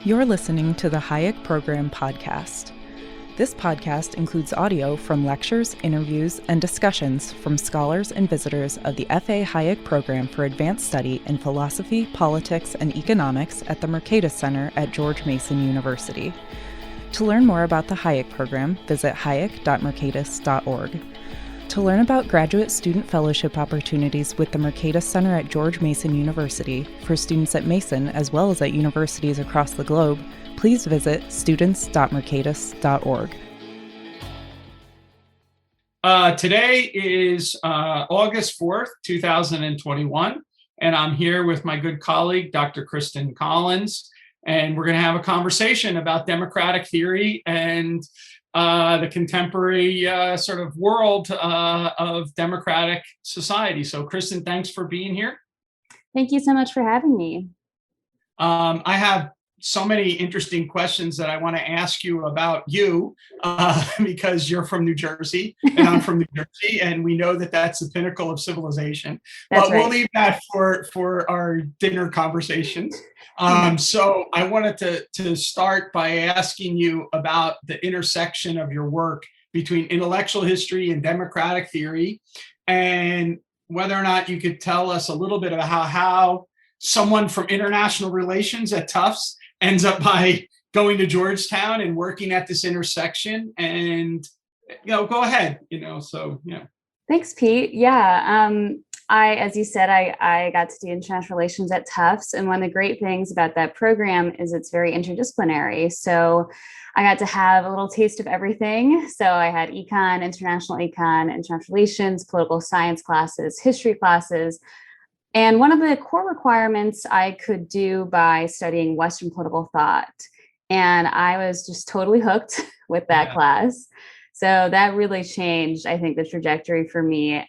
You're listening to the Hayek Program podcast. This podcast includes audio from lectures, interviews, and discussions from scholars and visitors of the F.A. Hayek Program for Advanced Study in Philosophy, Politics, and Economics at the Mercatus Center at George Mason University. To learn more about the Hayek Program, visit hayek.mercatus.org. To learn about graduate student fellowship opportunities with the Mercatus Center at George Mason University for students at Mason as well as at universities across the globe, please visit students.mercatus.org. Today is August 4th, 2021, and I'm here with my good colleague, Dr. Kristen Collins, and we're going to have a conversation about democratic theory and the contemporary sort of world of democratic society. So, Kristen, thanks for being here. Thank you so much for having me. I have so many interesting questions that I want to ask you about you because you're from New Jersey and I'm from New Jersey, and we know that that's the pinnacle of civilization. That's but right. We'll leave that for our dinner conversations. So I wanted to start by asking you about the intersection of your work between intellectual history and democratic theory, and whether or not you could tell us a little bit about how someone from international relations at Tufts ends up by going to Georgetown and working at this intersection. And, go ahead, Thanks, Pete. Yeah. As you said, I got to do international relations at Tufts. And one of the great things about that program is it's very interdisciplinary. So I got to have a little taste of everything. So I had international relations, political science classes, history classes. And one of the core requirements I could do by studying Western political thought. And I was just totally hooked with that class. So that really changed, I think, the trajectory for me.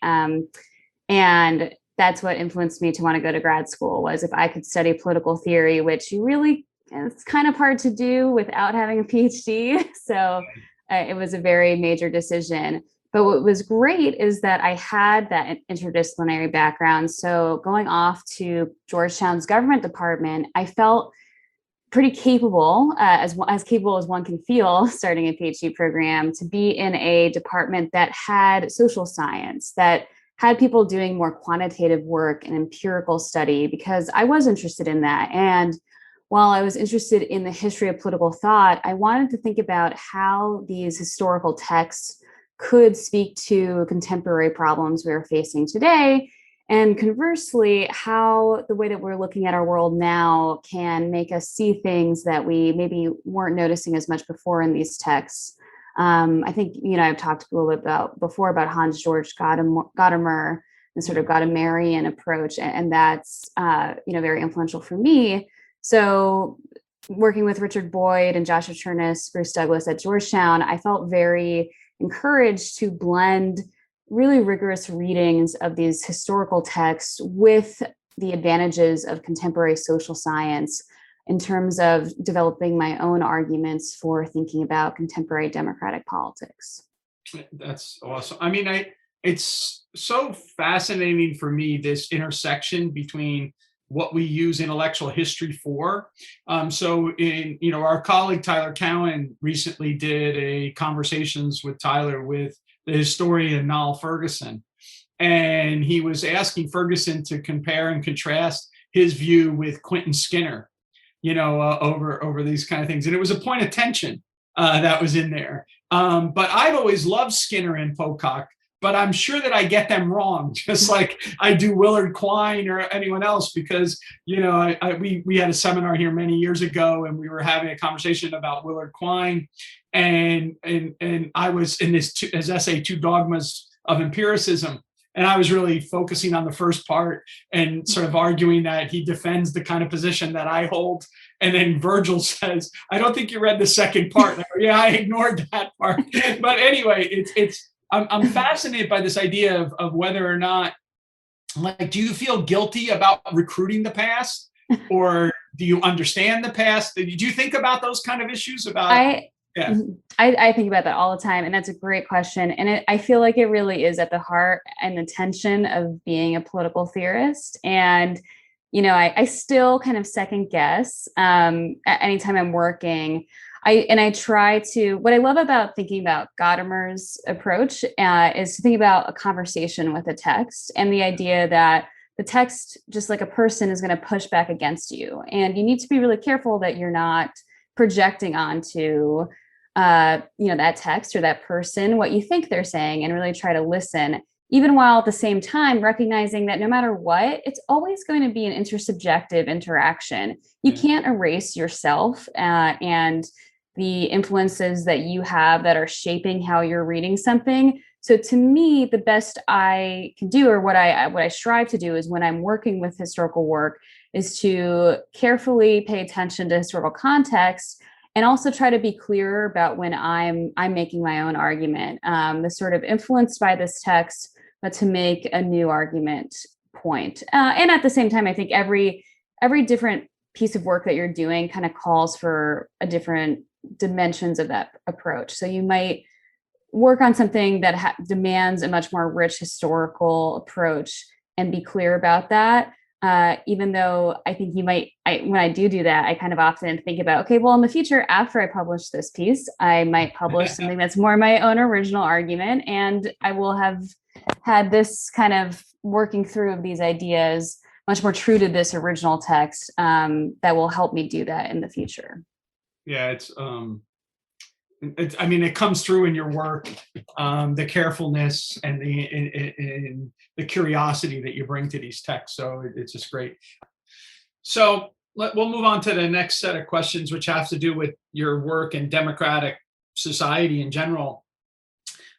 And that's what influenced me to want to go to grad school, was if I could study political theory, which it's kind of hard to do without having a PhD. So it was a very major decision. But what was great is that I had that interdisciplinary background. So going off to Georgetown's government department, I felt pretty capable, as capable as one can feel starting a PhD program, to be in a department that had social science, that had people doing more quantitative work and empirical study, because I was interested in that. And while I was interested in the history of political thought, I wanted to think about how these historical texts could speak to contemporary problems we are facing today. And conversely, how the way that we're looking at our world now can make us see things that we maybe weren't noticing as much before in these texts. I think, I've talked a little bit about Hans Georg Gadamer and sort of Gadamerian approach, and that's, very influential for me. So working with Richard Boyd and Joshua Chernus, Bruce Douglas at Georgetown, I felt very encouraged to blend really rigorous readings of these historical texts with the advantages of contemporary social science in terms of developing my own arguments for thinking about contemporary democratic politics. That's awesome. I mean, it's so fascinating for me, this intersection between what we use intellectual history for. So our colleague Tyler Cowan recently did a Conversations with Tyler with the historian Niall Ferguson. And he was asking Ferguson to compare and contrast his view with Quentin Skinner, over these kind of things. And it was a point of tension that was in there. But I've always loved Skinner and Pocock, but I'm sure that I get them wrong, just like I do Willard Quine or anyone else, because, we had a seminar here many years ago and we were having a conversation about Willard Quine. And I was in his essay, Two Dogmas of Empiricism. And I was really focusing on the first part and sort of arguing that he defends the kind of position that I hold. And then Virgil says, I don't think you read the second part. I go, yeah, I ignored that part. But anyway, I'm fascinated by this idea of whether or not, do you feel guilty about recruiting the past, or do you understand the past? Do you think about those kind of issues? I think about that all the time, and that's a great question. And I feel like it really is at the heart and the tension of being a political theorist. And I still kind of second guess anytime I'm working. I try to, what I love about thinking about Gadamer's approach is to think about a conversation with a text, and the idea that the text, just like a person, is going to push back against you. And you need to be really careful that you're not projecting onto that text or that person what you think they're saying, and really try to listen, even while at the same time recognizing that no matter what, it's always going to be an intersubjective interaction. You can't erase yourself and the influences that you have that are shaping how you're reading something. So to me, the best I can do, or what I strive to do, is when I'm working with historical work, is to carefully pay attention to historical context, and also try to be clearer about when I'm making my own argument, the sort of influenced by this text, but to make a new argument point. And at the same time, I think every different piece of work that you're doing kind of calls for a different dimensions of that approach. So you might work on something that demands a much more rich historical approach and be clear about that. Even though I think when I do that, I kind of often think about, okay, well, in the future, after I publish this piece, I might publish something that's more my own original argument, and I will have had this kind of working through of these ideas much more true to this original text that will help me do that in the future. Yeah, it comes through in your work, the carefulness and the curiosity that you bring to these texts. So it's just great. So we'll move on to the next set of questions, which have to do with your work in democratic society in general.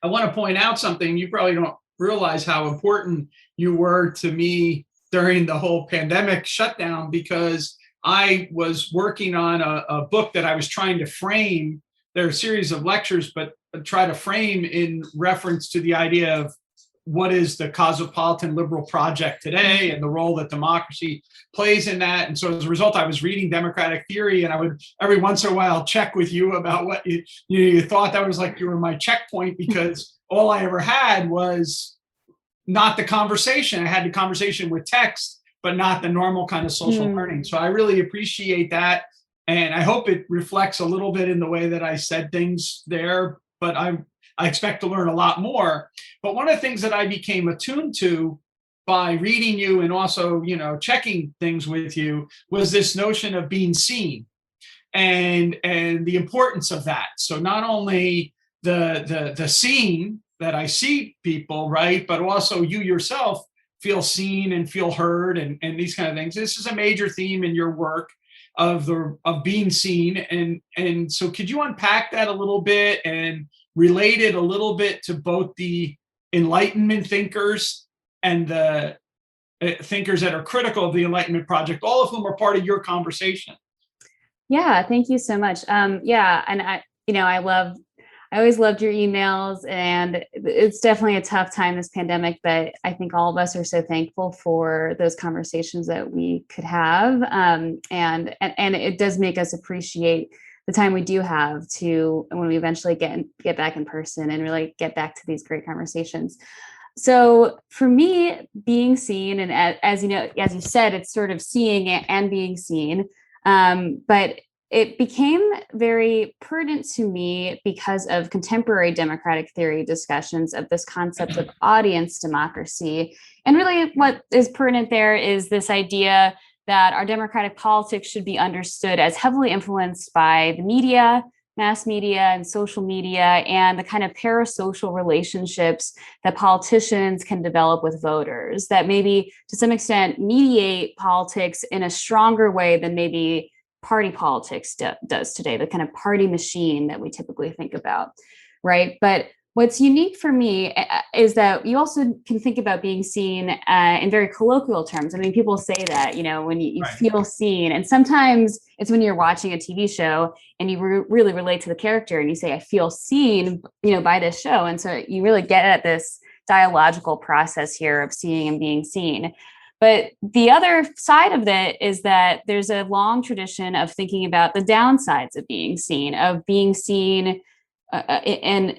I want to point out something. You probably don't realize how important you were to me during the whole pandemic shutdown, because I was working on a book that I was trying to frame. There are a series of lectures, but try to frame in reference to the idea of what is the cosmopolitan liberal project today and the role that democracy plays in that. And so as a result, I was reading democratic theory, and I would every once in a while check with you about what you thought. That was like you were my checkpoint, because all I ever had was not the conversation. I had the conversation with text, but not the normal kind of social learning. So I really appreciate that. And I hope it reflects a little bit in the way that I said things there, but I expect to learn a lot more. But one of the things that I became attuned to by reading you and also, checking things with you was this notion of being seen and the importance of that. So not only the seeing that I see people, right, but also you yourself feel seen and feel heard and these kind of things. This is a major theme in your work of being seen. And so could you unpack that a little bit and relate it a little bit to both the Enlightenment thinkers and the thinkers that are critical of the Enlightenment project, all of whom are part of your conversation? Yeah, thank you so much. And I always loved your emails, and it's definitely a tough time, this pandemic, but I think all of us are so thankful for those conversations that we could have. And it does make us appreciate the time we do have to, when we eventually get back in person and really get back to these great conversations. So for me, being seen, and as you said, it's sort of seeing and being seen. But it became very pertinent to me because of contemporary democratic theory discussions of this concept of audience democracy. And really what is pertinent there is this idea that our democratic politics should be understood as heavily influenced by the media, mass media, and social media, and the kind of parasocial relationships that politicians can develop with voters that maybe to some extent mediate politics in a stronger way than maybe party politics does today, the kind of party machine that we typically think about, right? But what's unique for me is that you also can think about being seen in very colloquial terms. I mean, people say that, when you Right. feel seen, and sometimes it's when you're watching a TV show and you really relate to the character and you say, I feel seen, by this show. And so you really get at this dialogical process here of seeing and being seen. But the other side of that is that there's a long tradition of thinking about the downsides of being seen in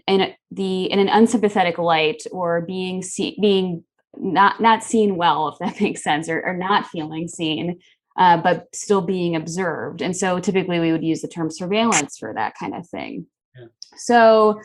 an unsympathetic light, or being not seen well, if that makes sense, or not feeling seen, but still being observed. And so typically we would use the term surveillance for that kind of thing. Yeah. So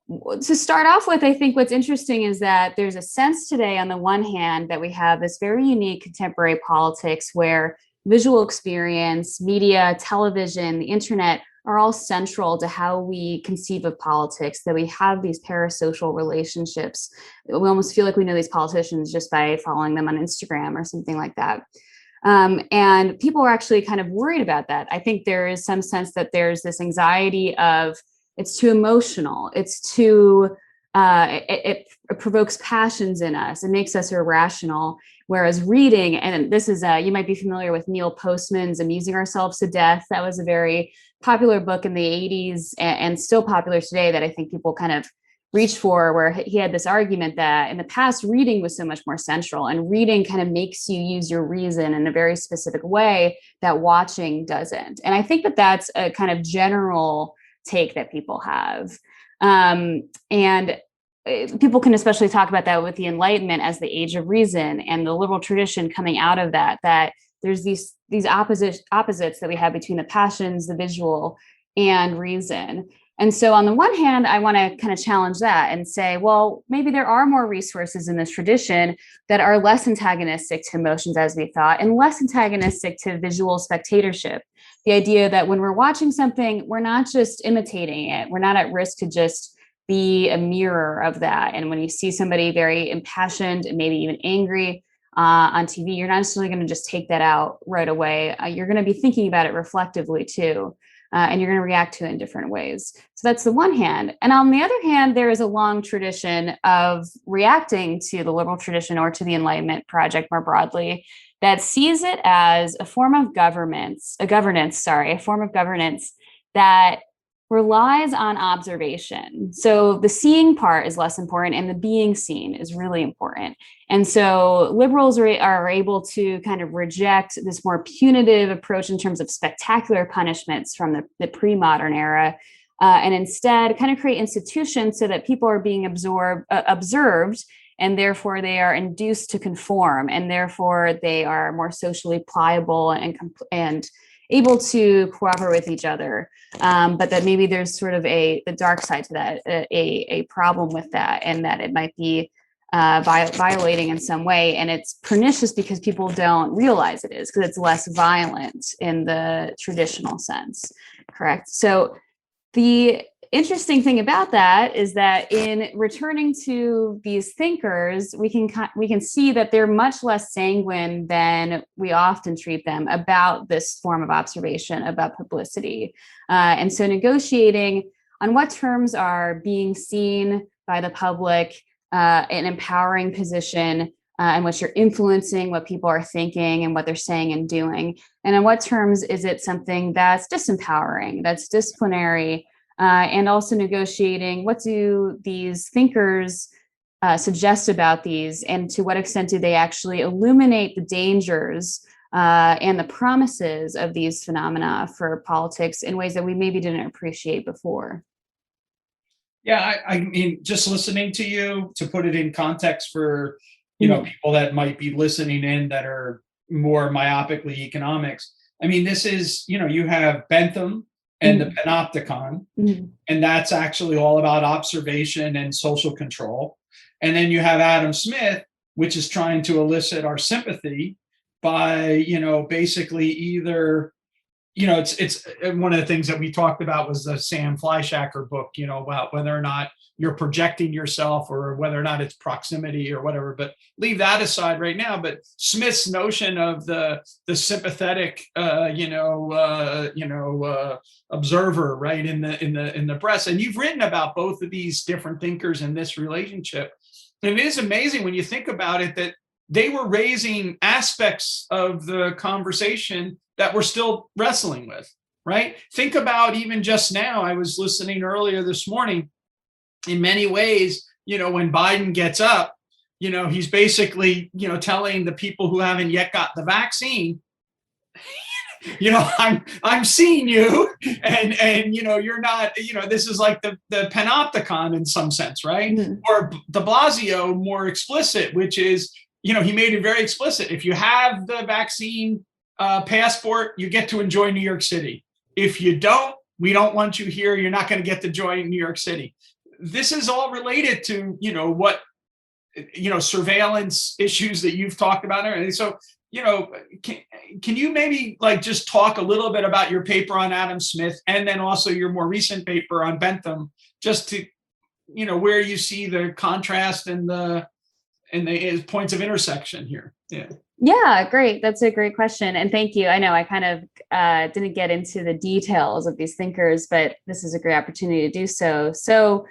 to start off with, I think what's interesting is that there's a sense today, on the one hand, that we have this very unique contemporary politics where visual experience, media, television, the internet are all central to how we conceive of politics, that we have these parasocial relationships. We almost feel like we know these politicians just by following them on Instagram or something like that. And people are actually kind of worried about that. I think there is some sense that there's this anxiety of, it's too emotional. It's too, it provokes passions in us. It makes us irrational. Whereas reading, and this is, you might be familiar with Neil Postman's Amusing Ourselves to Death. That was a very popular book in the 80s and still popular today that I think people kind of reach for, where he had this argument that in the past, reading was so much more central, and reading kind of makes you use your reason in a very specific way that watching doesn't. And I think that that's a kind of general take that people have. And people can especially talk about that with the Enlightenment as the age of reason and the liberal tradition coming out of that, that there's these opposites that we have between the passions, the visual, and reason. And so on the one hand, I want to kind of challenge that and say, well, maybe there are more resources in this tradition that are less antagonistic to emotions as we thought, and less antagonistic to visual spectatorship. The idea that when we're watching something, we're not just imitating it. We're not at risk to just be a mirror of that. And when you see somebody very impassioned and maybe even angry on TV, you're not necessarily going to just take that out right away. You're going to be thinking about it reflectively too. And you're going to react to it in different ways. So that's the one hand. And on the other hand, there is a long tradition of reacting to the liberal tradition or to the Enlightenment project more broadly, that sees it as a form of governance that relies on observation. So the seeing part is less important, and the being seen is really important. And so liberals are able to kind of reject this more punitive approach in terms of spectacular punishments from the pre-modern era, and instead kind of create institutions so that people are being observed, and therefore they are induced to conform, and therefore they are more socially pliable and able to cooperate with each other. But that maybe there's sort of the dark side to that, a problem with that, and that it might be violating in some way. And it's pernicious because people don't realize it is, because it's less violent in the traditional sense, correct? So the interesting thing about that is that in returning to these thinkers, we can see that they're much less sanguine than we often treat them about this form of observation, about publicity. And so negotiating on what terms are being seen by the public, an empowering position in which you're influencing what people are thinking and what they're saying and doing, and on what terms is it something that's disempowering, that's disciplinary, and also negotiating what do these thinkers suggest about these, and to what extent do they actually illuminate the dangers and the promises of these phenomena for politics in ways that we maybe didn't appreciate before. Yeah, I mean, just listening to you, to put it in context for, people that might be listening in that are more myopically economics. I mean, this is, you have Bentham and the Panopticon, and that's actually all about observation and social control. And then you have Adam Smith, which is trying to elicit our sympathy by, basically either, it's one of the things that we talked about was the Sam Fleischacker book, about whether or not you're projecting yourself or whether or not it's proximity or whatever, but leave that aside right now. But Smith's notion of the sympathetic, observer, right, in the press. And you've written about both of these different thinkers in this relationship. And it is amazing when you think about it that they were raising aspects of the conversation that we're still wrestling with, right? Think about even just now, I was listening earlier this morning, in many ways, when Biden gets up, he's basically, telling the people who haven't yet got the vaccine, I'm seeing you, and you're not, this is like the panopticon in some sense, right? Mhm. Or de Blasio, more explicit, which is, he made it very explicit. If you have the vaccine passport, you get to enjoy New York City. If you don't, we don't want you here. You're not going to get to join New York City. This is all related to, what, surveillance issues that you've talked about. And so, can you maybe just talk a little bit about your paper on Adam Smith, and then also your more recent paper on Bentham, just to, where you see the contrast and the points of intersection here? Yeah. Yeah, great. That's a great question. And thank you. I know I kind of didn't get into the details of these thinkers, but this is a great opportunity to do so. So,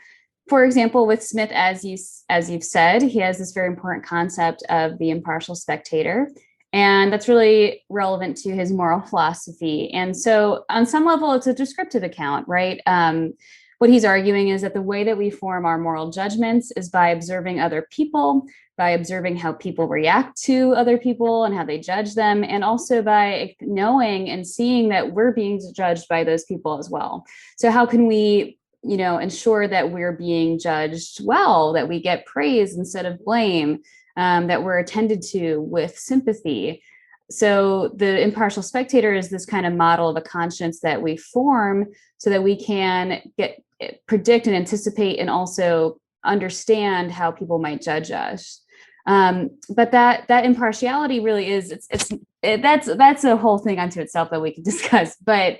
for example, with Smith, as you've said, he has this very important concept of the impartial spectator. And that's really relevant to his moral philosophy. And so on some level, it's a descriptive account, right? What he's arguing is that the way that we form our moral judgments is by observing other people, by observing how people react to other people and how they judge them, and also by knowing and seeing that we're being judged by those people as well. So how can we, ensure that we're being judged well, that we get praise instead of blame, that we're attended to with sympathy? So the impartial spectator is this kind of model of a conscience that we form so that we can predict and anticipate and also understand how people might judge us. But that impartiality really is that's a whole thing unto itself that we can discuss. But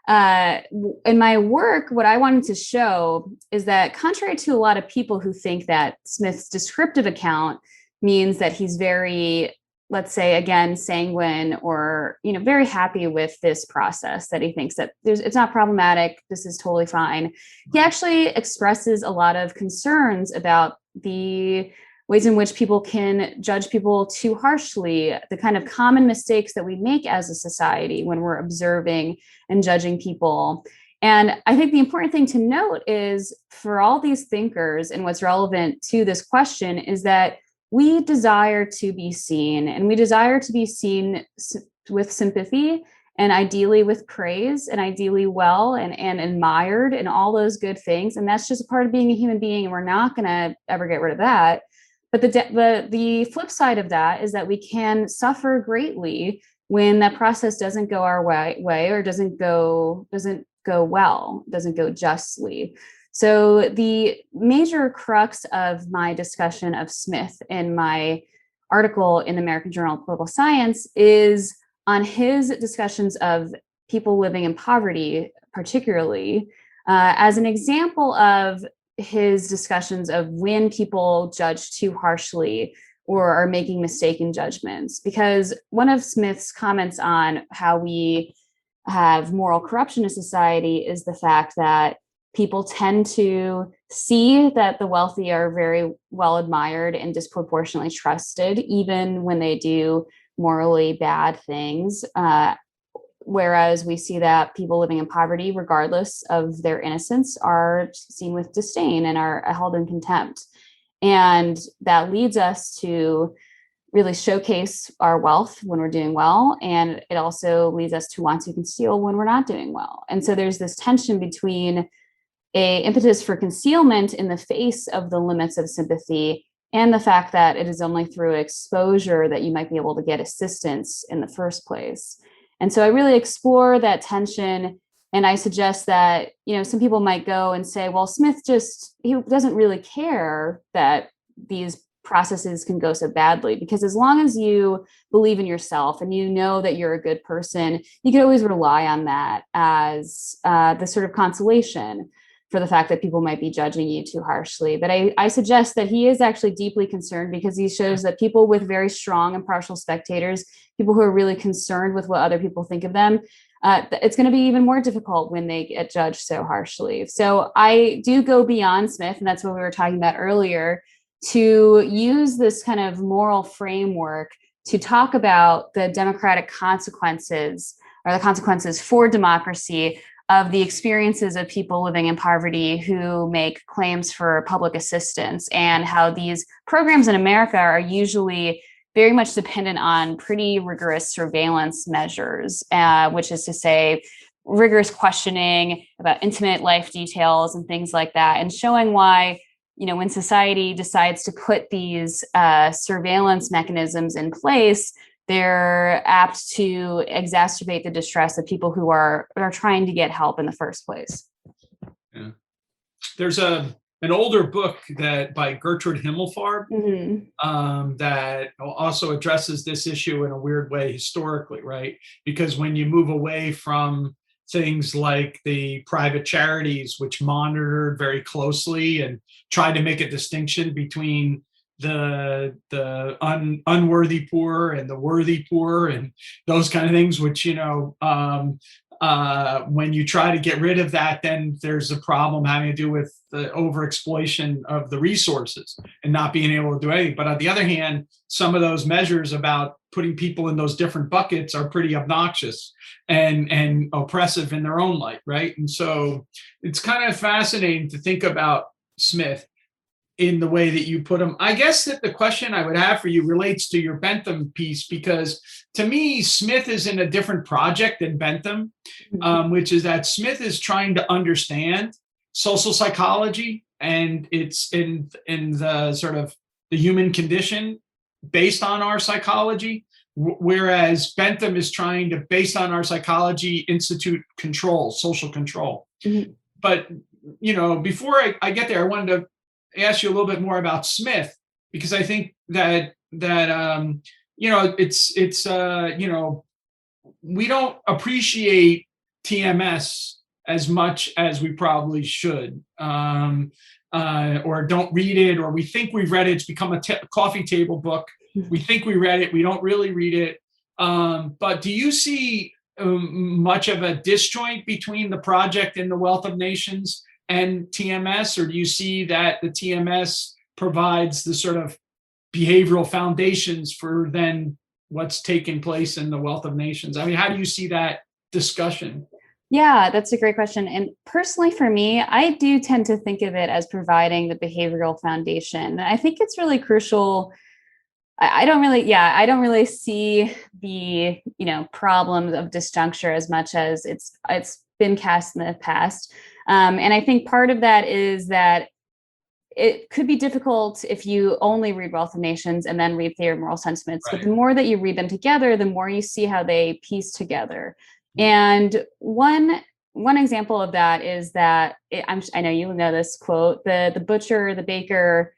in my work, what I wanted to show is that contrary to a lot of people who think that Smith's descriptive account means that he's very, let's say, again, sanguine or, very happy with this process, that he thinks that it's not problematic, this is totally fine. He actually expresses a lot of concerns about the ways in which people can judge people too harshly, the kind of common mistakes that we make as a society when we're observing and judging people. And I think the important thing to note is, for all these thinkers, and what's relevant to this question, is that we desire to be seen, and we desire to be seen with sympathy, and ideally with praise, and ideally well and admired, and all those good things. And that's just a part of being a human being, and we're not going to ever get rid of that. But the flip side of that is that we can suffer greatly when that process doesn't go our way, or doesn't go well, doesn't go justly. So the major crux of my discussion of Smith in my article in the American Journal of Political Science is on his discussions of people living in poverty, particularly as an example of his discussions of when people judge too harshly or are making mistaken judgments. Because one of Smith's comments on how we have moral corruption in society is the fact that people tend to see that the wealthy are very well admired and disproportionately trusted, even when they do morally bad things. Whereas we see that people living in poverty, regardless of their innocence, are seen with disdain and are held in contempt. And that leads us to really showcase our wealth when we're doing well. And it also leads us to want to conceal when we're not doing well. And so there's this tension between an impetus for concealment in the face of the limits of sympathy and the fact that it is only through exposure that you might be able to get assistance in the first place. And so I really explore that tension, and I suggest that, some people might go and say, well, Smith he doesn't really care that these processes can go so badly, because as long as you believe in yourself and you know that you're a good person, you can always rely on that as the sort of consolation for the fact that people might be judging you too harshly. But I suggest that he is actually deeply concerned, because he shows that people with very strong impartial spectators, people who are really concerned with what other people think of them, it's going to be even more difficult when they get judged so harshly. So I do go beyond Smith, and that's what we were talking about earlier, to use this kind of moral framework to talk about the democratic consequences, or the consequences for democracy, of the experiences of people living in poverty who make claims for public assistance, and how these programs in America are usually very much dependent on pretty rigorous surveillance measures, which is to say rigorous questioning about intimate life details and things like that, and showing why, when society decides to put these surveillance mechanisms in place, they're apt to exacerbate the distress of people who are trying to get help in the first place. Yeah. There's an older book that by Gertrude Himmelfarb that also addresses this issue in a weird way historically, right? Because when you move away from things like the private charities, which monitored very closely and tried to make a distinction between the unworthy poor and the worthy poor and those kind of things, which, when you try to get rid of that, then there's a problem having to do with the overexploitation of the resources and not being able to do anything. But on the other hand, some of those measures about putting people in those different buckets are pretty obnoxious and oppressive in their own light, right? And so it's kind of fascinating to think about Smith in the way that you put him. I guess that the question I would have for you relates to your Bentham piece, because to me, Smith is in a different project than Bentham, which is that Smith is trying to understand social psychology, and it's in the sort of the human condition based on our psychology, whereas Bentham is trying to, based on our psychology, institute control, social control. But, before I get there, I wanted to ask you a little bit more about Smith, because I think that we don't appreciate TMS as much as we probably should, or don't read it, or we think we've read it. It's become a coffee table book. We think we read it. We don't really read it. But do you see much of a disjoint between the project and the Wealth of Nations and TMS, or do you see that the TMS provides the sort of behavioral foundations for then what's taking place in the Wealth of Nations? I mean, how do you see that discussion? Yeah, that's a great question. And personally, for me, I do tend to think of it as providing the behavioral foundation. And I think it's really crucial. I don't really see the, problems of disjuncture as much as it's been cast in the past. And I think part of that is that it could be difficult if you only read Wealth of Nations and then read Theory of Moral Sentiments. Right. But the more that you read them together, the more you see how they piece together. And one example of that is that I know you know this quote: the butcher, the baker.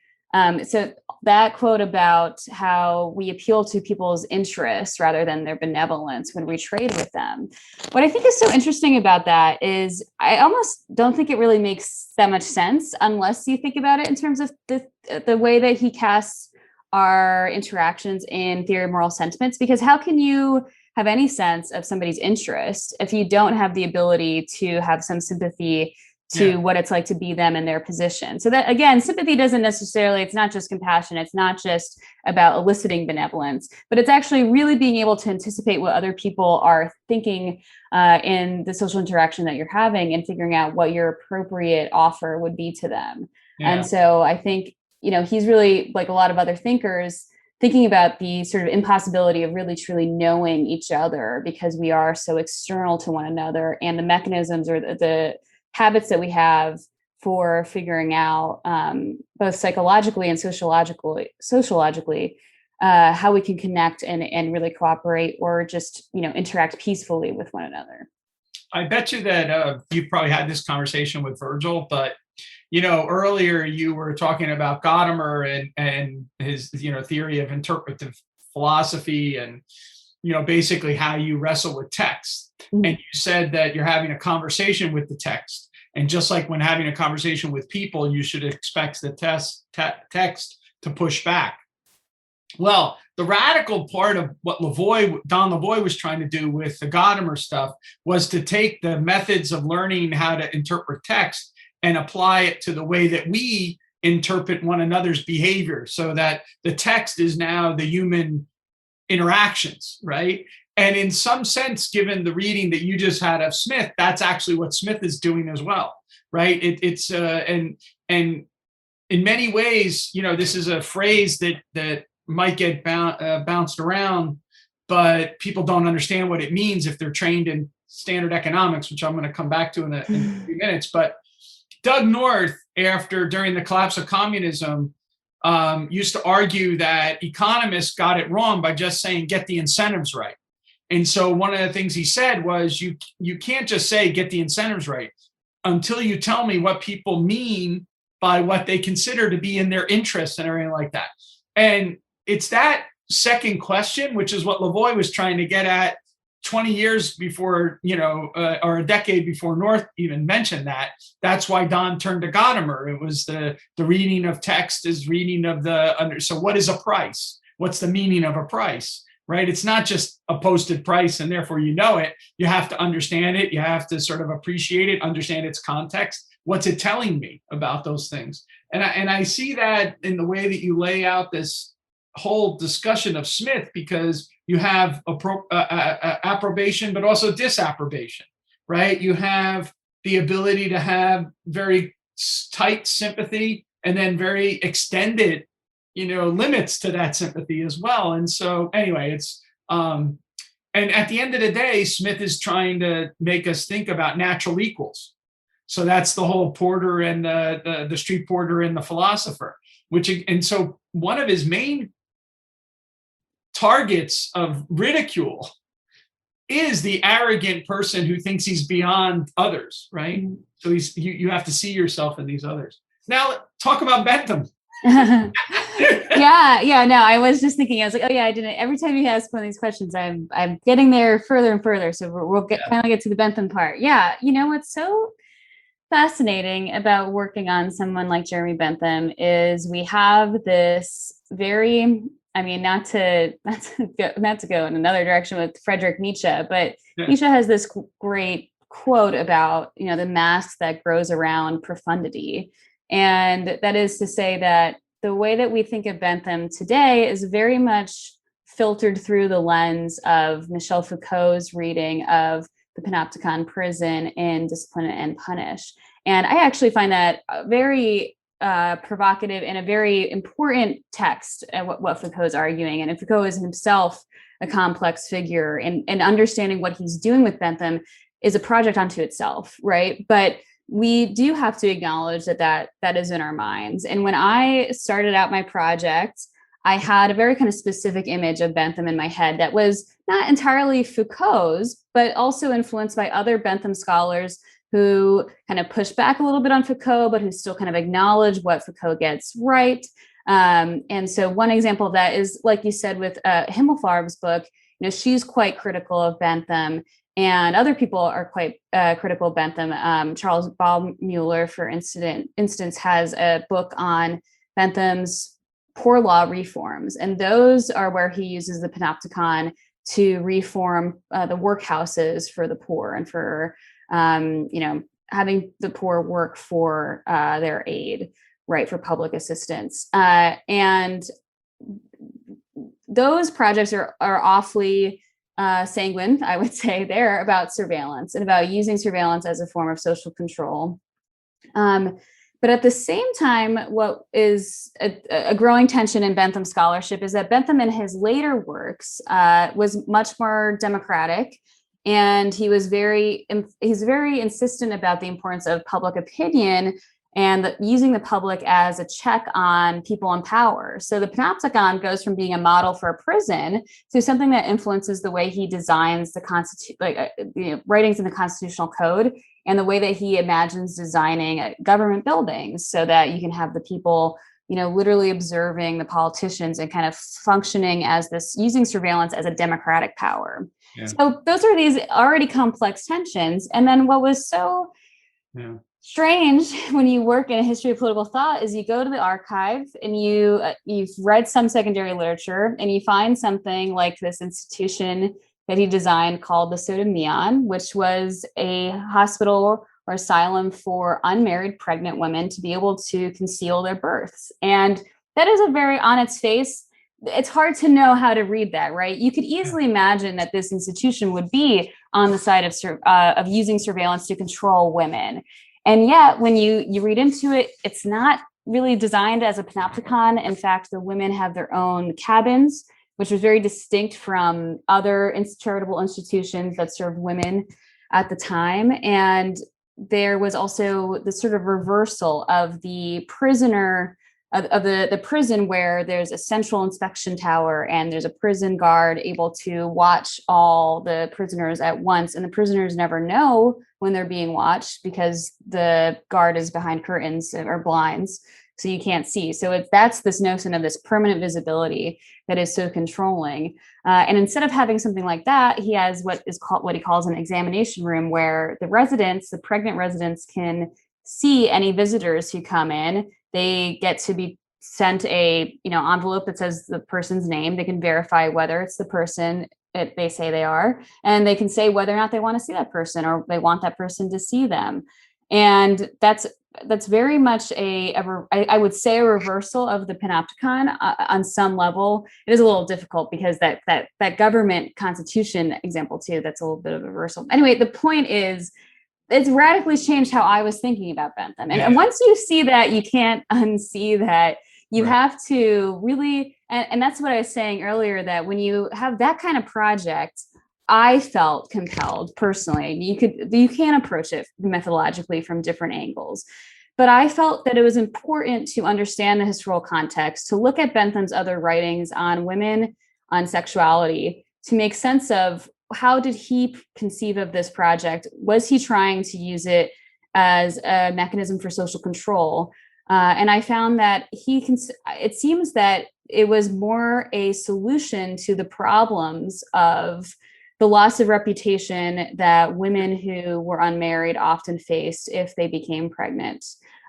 So that quote about how we appeal to people's interests rather than their benevolence when we trade with them. What I think is so interesting about that is I almost don't think it really makes that much sense unless you think about it in terms of the way that he casts our interactions in Theory of Moral Sentiments, because how can you have any sense of somebody's interest if you don't have the ability to have some sympathy to what it's like to be them in their position? So that, again, sympathy doesn't necessarily, it's not just compassion. It's not just about eliciting benevolence, but it's actually really being able to anticipate what other people are thinking in the social interaction that you're having and figuring out what your appropriate offer would be to them. Yeah. And so I think, he's really, like a lot of other thinkers, thinking about the sort of impossibility of really truly knowing each other because we are so external to one another, and the mechanisms or the habits that we have for figuring out both psychologically and sociologically how we can connect and really cooperate or just interact peacefully with one another. I bet you that you probably had this conversation with Virgil, but earlier you were talking about Gadamer and his theory of interpretive philosophy and basically how you wrestle with text. Mm-hmm. And you said that you're having a conversation with the text. And just like when having a conversation with people, you should expect the text to push back. Well, the radical part of what Don Lavoie was trying to do with the Gadamer stuff was to take the methods of learning how to interpret text and apply it to the way that we interpret one another's behavior, so that the text is now the human interactions, right? And in some sense, given the reading that you just had of Smith, that's actually what Smith is doing as well, right? And in many ways, this is a phrase that might get bounced around, but people don't understand what it means if they're trained in standard economics, which I'm going to come back to in a few minutes. But Doug North, during the collapse of communism, used to argue that economists got it wrong by just saying, get the incentives right. And so one of the things he said was, you can't just say, get the incentives right, until you tell me what people mean by what they consider to be in their interests and everything like that. And it's that second question, which is what Lavoie was trying to get at 20 years before, or a decade before North even mentioned that. That's why Don turned to Gadamer. It was the reading of text is reading of so what is a price? What's the meaning of a price? Right? It's not just a posted price and therefore you know it. You have to understand it. You have to sort of appreciate it, understand its context. What's it telling me about those things? And I see that in the way that you lay out this whole discussion of Smith, because you have approbation, but also disapprobation, right? You have the ability to have very tight sympathy and then very extended limits to that sympathy as well. And so anyway, it's and at the end of the day, Smith is trying to make us think about natural equals. So that's the whole Porter and the street porter and the philosopher, and so one of his main targets of ridicule is the arrogant person who thinks he's beyond others, right? Mm-hmm. So you have to see yourself in these others. Now talk about Bentham. No, I was just thinking, I was like, oh yeah, I didn't. Every time you ask one of these questions, I'm getting there further and further. So we'll finally get to the Bentham part. Yeah. What's so fascinating about working on someone like Jeremy Bentham is we have this very, not to go in another direction with Friedrich Nietzsche, but Nietzsche has this great quote about, the mask that grows around profundity. And that is to say that the way that we think of Bentham today is very much filtered through the lens of Michel Foucault's reading of the Panopticon prison in Discipline and Punish. And I actually find that very provocative and a very important text at what Foucault's arguing. And Foucault is himself a complex figure, and understanding what he's doing with Bentham is a project unto itself, right? But we do have to acknowledge that is in our minds. And when I started out my project, I had a very kind of specific image of Bentham in my head that was not entirely Foucault's, but also influenced by other Bentham scholars who kind of push back a little bit on Foucault, but who still kind of acknowledge what Foucault gets right. And so one example of that is, like you said, with Himmelfarb's book, she's quite critical of Bentham. And other people are quite critical of Bentham. Charles Baumüller, for instance, has a book on Bentham's poor law reforms. And those are where he uses the Panopticon to reform the workhouses for the poor and for, having the poor work for their aid, right, for public assistance. And those projects are awfully sanguine, I would say. They're about surveillance and about using surveillance as a form of social control. But at the same time, what is a growing tension in Bentham scholarship is that Bentham in his later works was much more democratic, and he's very insistent about the importance of public opinion and using the public as a check on people in power. So the Panopticon goes from being a model for a prison to something that influences the way he designs the writings in the constitutional code and the way that he imagines designing government buildings, so that you can have the people, literally observing the politicians and kind of functioning as this, using surveillance as a democratic power. Yeah. So those are these already complex tensions. And then what was so strange when you work in a history of political thought is you go to the archive and you've read some secondary literature and you find something like this institution that he designed called the Sodom Neon, which was a hospital or asylum for unmarried pregnant women to be able to conceal their births. And that is on its face, it's hard to know how to read that, right? You could easily imagine that this institution would be on the side of using surveillance to control women. And yet, when you read into it, it's not really designed as a panopticon. In fact, the women have their own cabins, which was very distinct from other charitable institutions that served women at the time. And there was also the sort of reversal of the prisoner of the prison, where there's a central inspection tower and there's a prison guard able to watch all the prisoners at once. And the prisoners never know when they're being watched because the guard is behind curtains or blinds, so you can't see. So that's this notion of this permanent visibility that is so controlling. And instead of having something like that, he has what he calls an examination room, where the pregnant residents, can see any visitors who come in. They get to be sent a envelope that says the person's name. They can verify whether it's the person they say they are, and they can say whether or not they want to see that person or they want that person to see them. And that's very much I would say a reversal of the panopticon on some level. It is a little difficult because that government constitution example too, that's a little bit of a reversal. Anyway, the point is, it's radically changed how I was thinking about Bentham. And once you see that, you can't unsee that. You have to really, and that's what I was saying earlier, that when you have that kind of project, I felt compelled personally. You can approach it methodologically from different angles. But I felt that it was important to understand the historical context, to look at Bentham's other writings on women, on sexuality, to make sense of how did he conceive of this project? Was he trying to use it as a mechanism for social control? And I found that it seems that it was more a solution to the problems of the loss of reputation that women who were unmarried often faced if they became pregnant.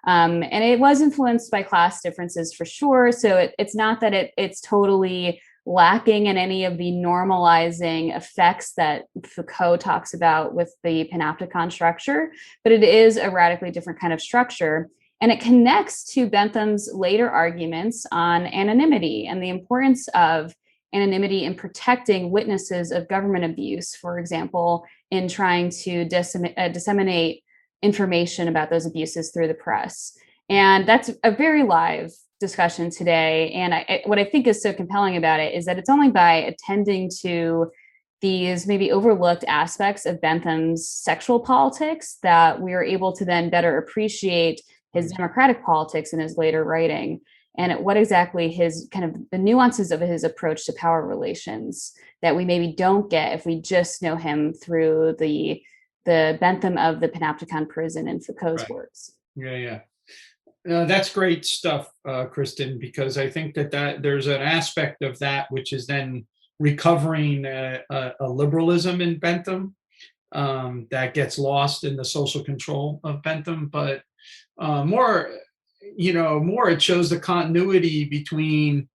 And it was influenced by class differences for sure. So it's not that it's totally lacking in any of the normalizing effects that Foucault talks about with the panopticon structure, but it is a radically different kind of structure. And it connects to Bentham's later arguments on anonymity and the importance of anonymity in protecting witnesses of government abuse, for example, in trying to disseminate information about those abuses through the press. And that's a very live discussion today. And what I think is so compelling about it is that it's only by attending to these maybe overlooked aspects of Bentham's sexual politics that we are able to then better appreciate his democratic politics in his later writing, and what exactly his kind of the nuances of his approach to power relations that we maybe don't get if we just know him through the Bentham of the Panopticon prison and Foucault's works. Yeah. That's great stuff, Kristen, because I think that there's an aspect of that which is then recovering a liberalism in Bentham that gets lost in the social control of Bentham, but more it shows the continuity between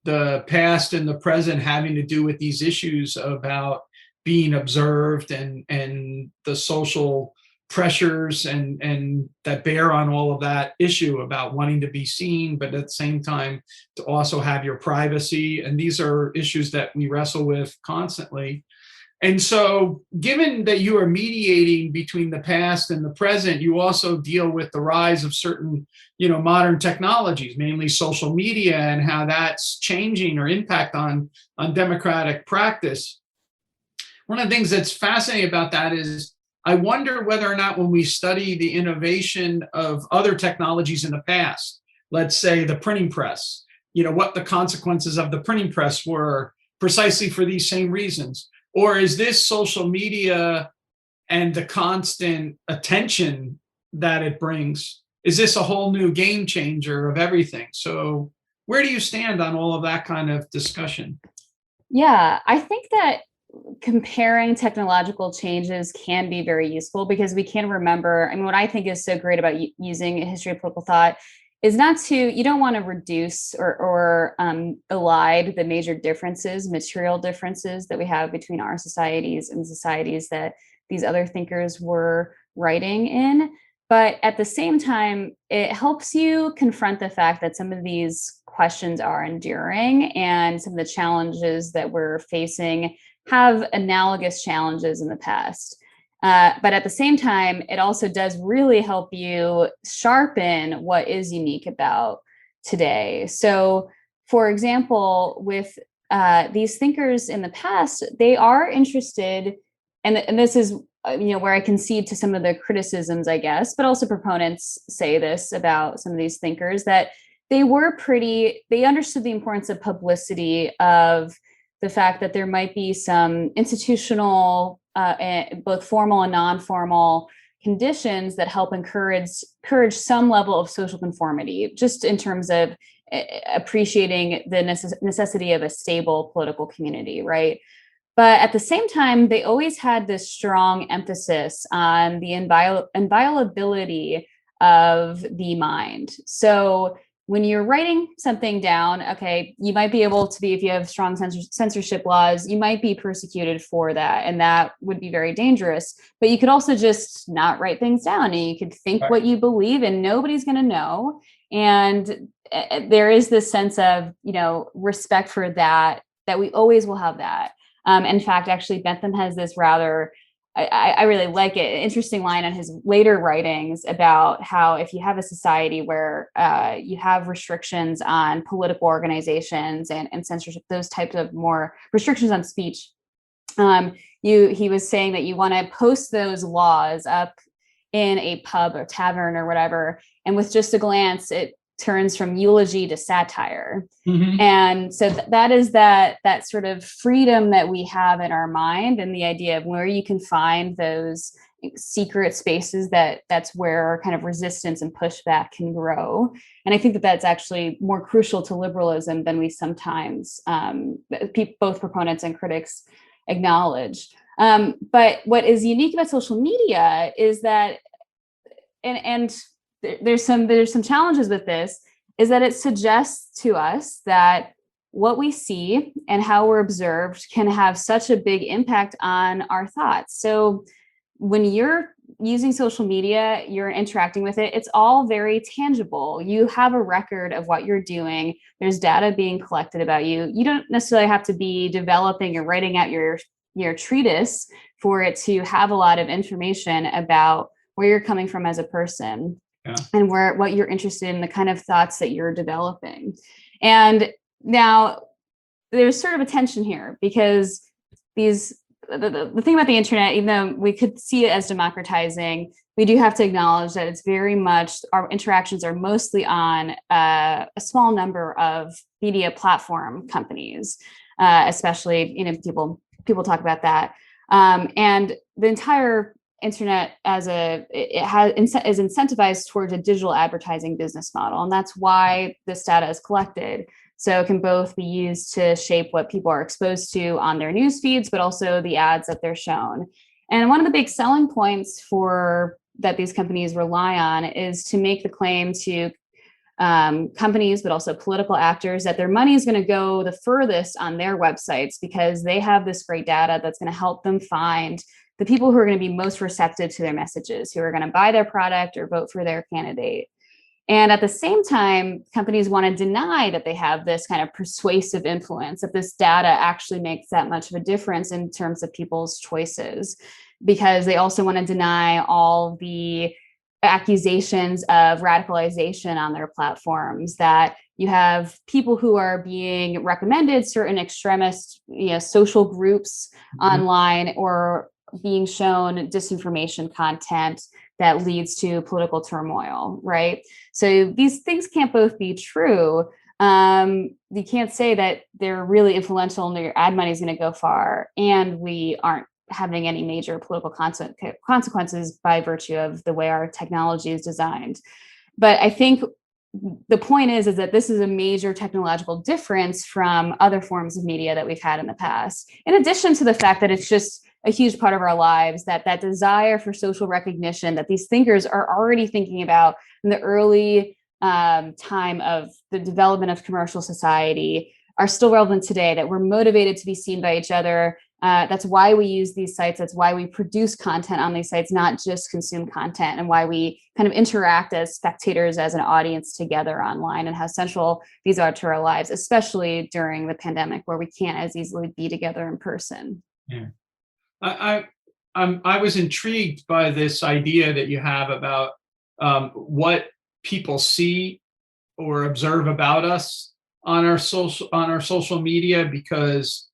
the past and the present having to do with these issues about being observed and the social pressures and that bear on all of that issue about wanting to be seen, but at the same time to also have your privacy. And these are issues that we wrestle with constantly. And so given that you are mediating between the past and the present, you also deal with the rise of certain, modern technologies, mainly social media, and how that's changing or impact on democratic practice. One of the things that's fascinating about that is I wonder whether or not when we study the innovation of other technologies in the past, let's say the printing press, what the consequences of the printing press were precisely for these same reasons. Or is this social media and the constant attention that it brings, is this a whole new game changer of everything? So where do you stand on all of that kind of discussion? Yeah, I think that comparing technological changes can be very useful because we can remember, what I think is so great about using a history of political thought is you don't want to reduce or elide the major differences, material differences that we have between our societies and societies that these other thinkers were writing in. But at the same time, it helps you confront the fact that some of these questions are enduring and some of the challenges that we're facing have analogous challenges in the past. But at the same time, it also does really help you sharpen what is unique about today. So, for example, with these thinkers in the past, they are interested, and this is where I concede to some of the criticisms, I guess, but also proponents say this about some of these thinkers, that they understood the importance of publicity, of the fact that there might be some institutional, both formal and non-formal conditions that help encourage some level of social conformity, just in terms of appreciating the necessity of a stable political community, right? But at the same time, they always had this strong emphasis on the inviolability of the mind. So when you're writing something down, okay, you might be able to be, if you have strong censorship laws, you might be persecuted for that. And that would be very dangerous. But you could also just not write things down, and you could think what you believe, and nobody's going to know. And there is this sense of, respect for that we always will have that. In fact, actually, Bentham has this rather, I really like it, interesting line in his later writings about how if you have a society where you have restrictions on political organizations and censorship, those types of more restrictions on speech, he was saying that you want to post those laws up in a pub or tavern or whatever, and with just a glance, it turns from eulogy to satire. Mm-hmm. And so that is that sort of freedom that we have in our mind, and the idea of where you can find those secret spaces that's where kind of resistance and pushback can grow. And I think that that's actually more crucial to liberalism than we sometimes, both proponents and critics, acknowledge. But what is unique about social media is that, and there's some challenges with this, is that it suggests to us that what we see and how we're observed can have such a big impact on our thoughts. So when you're using social media, you're interacting with it, it's all very tangible. You have a record of what you're doing. There's data being collected about you. You don't necessarily have to be developing or writing out your treatise for it to have a lot of information about where you're coming from as a person. Yeah. And what you're interested in, the kind of thoughts that you're developing. And now there's sort of a tension here, because the thing about the internet, even though we could see it as democratizing, we do have to acknowledge that it's very much, our interactions are mostly on a small number of media platform companies, especially, people talk about that. And the entire internet is incentivized towards a digital advertising business model. And that's why this data is collected. So it can both be used to shape what people are exposed to on their news feeds, but also the ads that they're shown. And one of the big selling points that these companies rely on is to make the claim to companies, but also political actors, that their money is going to go the furthest on their websites, because they have this great data that's going to help them find the people who are going to be most receptive to their messages, who are going to buy their product or vote for their candidate. And at the same time, companies want to deny that they have this kind of persuasive influence, that this data actually makes that much of a difference in terms of people's choices, because they also want to deny all the accusations of radicalization on their platforms, that you have people who are being recommended certain extremist, social groups online, or being shown disinformation content that leads to political turmoil, right? So these things can't both be true. You can't say that they're really influential and your ad money is going to go far, and we aren't having any major political consequences by virtue of the way our technology is designed. But I think the point is that this is a major technological difference from other forms of media that we've had in the past, in addition to the fact that it's just a huge part of our lives, that desire for social recognition that these thinkers are already thinking about in the early time of the development of commercial society are still relevant today, that we're motivated to be seen by each other. That's why we use these sites. That's why we produce content on these sites, not just consume content, and why we kind of interact as spectators, as an audience together online, and how central these are to our lives, especially during the pandemic, where we can't as easily be together in person. Yeah. I was intrigued by this idea that you have about what people see or observe about us on our social media, because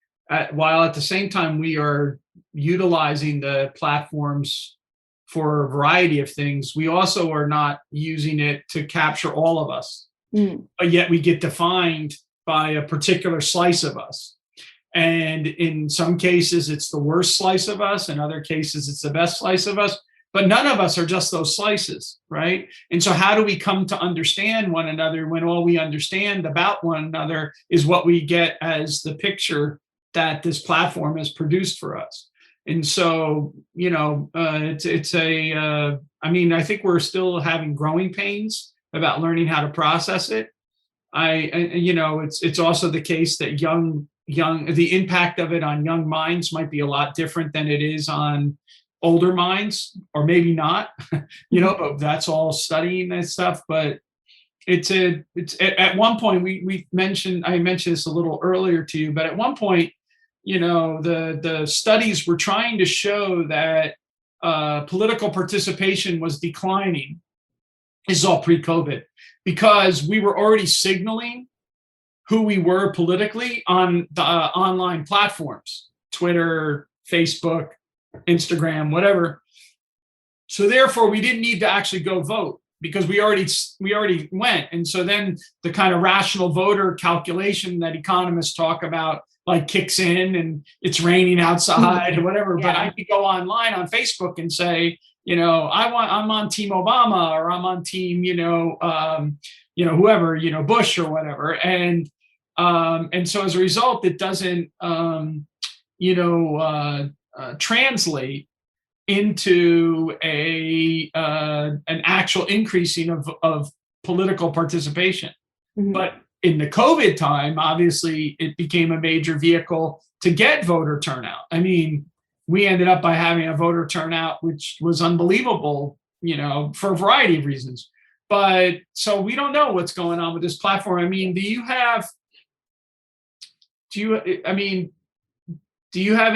while at the same time we are utilizing the platforms for a variety of things, we also are not using it to capture all of us. But yet we get defined by a particular slice of us. And in some cases, it's the worst slice of us. In other cases, it's the best slice of us. But none of us are just those slices, right? And so how do we come to understand one another when all we understand about one another is what we get as the picture that this platform has produced for us? And so, I mean, I think we're still having growing pains about learning how to process it. It's also the case that the impact of it on young minds might be a lot different than it is on older minds, or maybe not, but that's all studying that stuff. But it's at one point I mentioned this a little earlier to you, but at one point, the studies were trying to show that political participation was declining. This is all pre-COVID, because we were already signaling who we were politically on the online platforms, Twitter, Facebook, Instagram, whatever. So therefore, we didn't need to actually go vote, because we already went. And so then the kind of rational voter calculation that economists talk about like kicks in, and it's raining outside or whatever. Yeah. But I could go online on Facebook and say, I'm on Team Obama, or I'm on Team, whoever, Bush or whatever. And so as a result, it doesn't, translate into an actual increasing of political participation. Mm-hmm. But in the COVID time, obviously, it became a major vehicle to get voter turnout. I mean, we ended up by having a voter turnout, which was unbelievable, for a variety of reasons. But so we don't know what's going on with this platform. I mean, do you have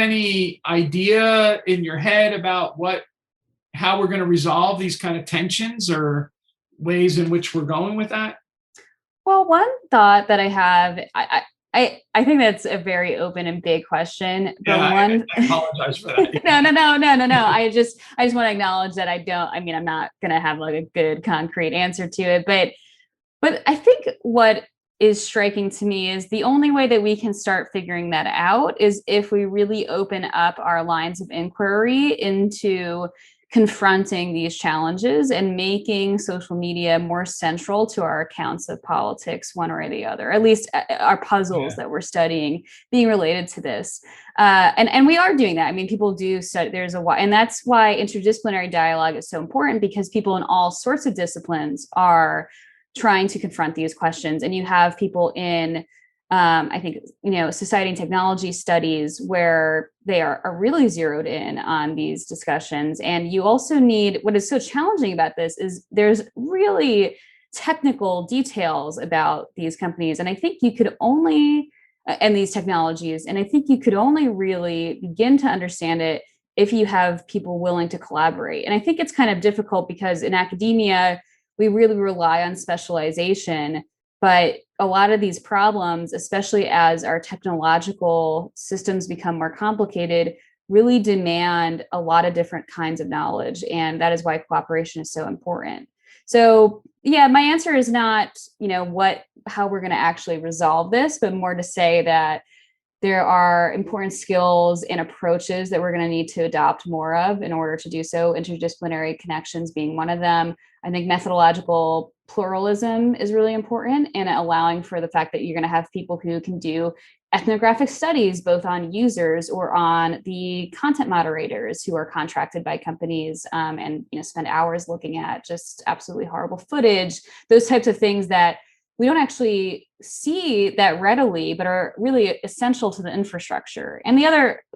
any idea in your head about how we're going to resolve these kind of tensions, or ways in which we're going with that? Well, one thought that I have, I think that's a very open and big question. But I apologize for that. No. I just want to acknowledge that I'm not going to have like a good concrete answer to it. But I think what is striking to me is the only way that we can start figuring that out is if we really open up our lines of inquiry into confronting these challenges and making social media more central to our accounts of politics, one or the other, at least our puzzles that we're studying being related to this. And we are doing that. I mean, people do study, and that's why interdisciplinary dialogue is so important, because people in all sorts of disciplines are trying to confront these questions. And you have people in, I think, society and technology studies, where they are really zeroed in on these discussions. And you also need, what is so challenging about this is there's really technical details about these companies. And I think you could only, and these technologies, and I think you could only really begin to understand it if you have people willing to collaborate. And I think it's kind of difficult because in academia, we really rely on specialization. But a lot of these problems, especially as our technological systems become more complicated, really demand a lot of different kinds of knowledge. And that is why cooperation is so important. So yeah, my answer is not, how we're going to actually resolve this, but more to say that there are important skills and approaches that we're going to need to adopt more of in order to do so, interdisciplinary connections being one of them. I think methodological pluralism is really important, and allowing for the fact that you're going to have people who can do ethnographic studies, both on users or on the content moderators who are contracted by companies, and spend hours looking at just absolutely horrible footage, those types of things that we don't actually see that readily, but are really essential to the infrastructure. And the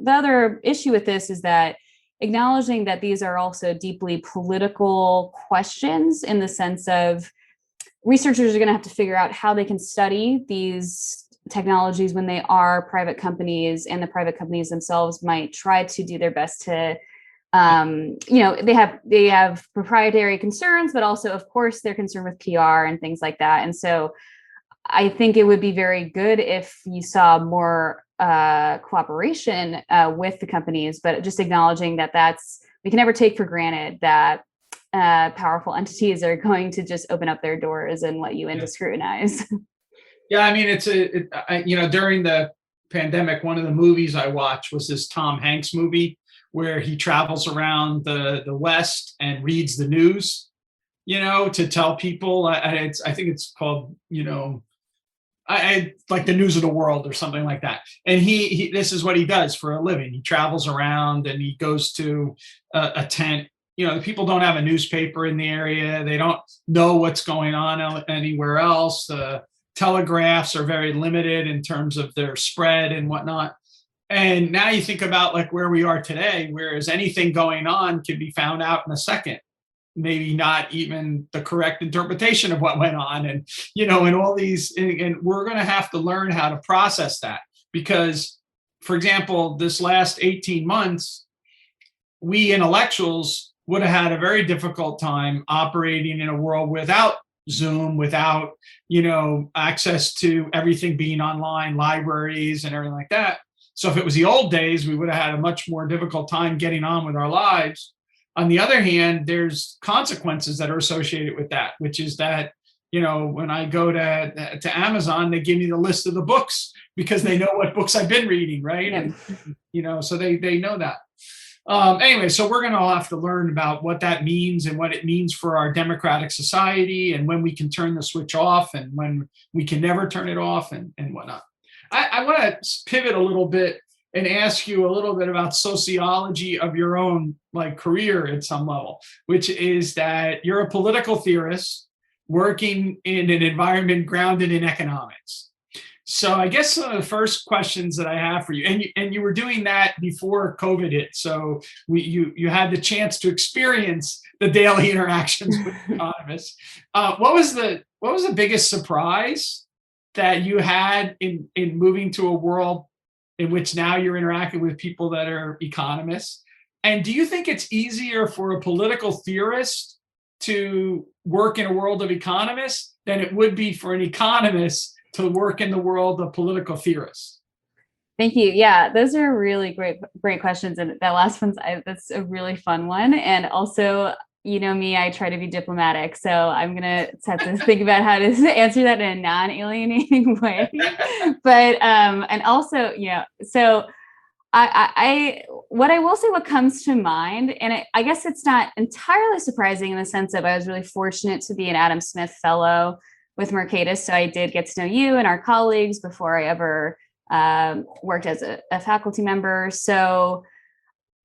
other issue with this is that acknowledging that these are also deeply political questions, in the sense of researchers are going to have to figure out how they can study these technologies when they are private companies, and the private companies themselves might try to do their best to They have proprietary concerns, but also, of course, they're concerned with PR and things like that. And so I think it would be very good if you saw more cooperation with the companies, but just acknowledging that we can never take for granted that powerful entities are going to just open up their doors and let you in to scrutinize. Yeah, I mean, during the pandemic, one of the movies I watched was this Tom Hanks movie where he travels around the West and reads the news, to tell people. I think it's called, I like the news of the world or something like that. And he this is what he does for a living. He travels around and he goes to a tent. The people don't have a newspaper in the area. They don't know what's going on anywhere else. The telegraphs are very limited in terms of their spread and whatnot. And now you think about like where we are today, whereas anything going on can be found out in a second, maybe not even the correct interpretation of what went on. And, and all these, and we're going to have to learn how to process that because, for example, this last 18 months, we intellectuals would have had a very difficult time operating in a world without Zoom, without, access to everything being online, libraries and everything like that. So if it was the old days, we would have had a much more difficult time getting on with our lives. On the other hand, there's consequences that are associated with that, which is that, when I go to Amazon, they give me the list of the books because they know what books I've been reading, right? Yeah. And, so they know that. Anyway, so we're going to all have to learn about what that means and what it means for our democratic society and when we can turn the switch off and when we can never turn it off and whatnot. I want to pivot a little bit and ask you a little bit about sociology of your own career at some level, which is that you're a political theorist working in an environment grounded in economics. So I guess some of the first questions that I have for you, and you were doing that before COVID hit, so you had the chance to experience the daily interactions with economists. What was the biggest surprise that you had in moving to a world in which now you're interacting with people that are economists? And do you think it's easier for a political theorist to work in a world of economists than it would be for an economist to work in the world of political theorists? Thank you. Yeah, those are really great questions. And that last that's a really fun one. And also, me, I try to be diplomatic. So I'm going to have to think about how to answer that in a non-alienating way. But, and also, so what I will say, what comes to mind, and I guess it's not entirely surprising in the sense of I was really fortunate to be an Adam Smith Fellow with Mercatus. So I did get to know you and our colleagues before I ever worked as a faculty member. So,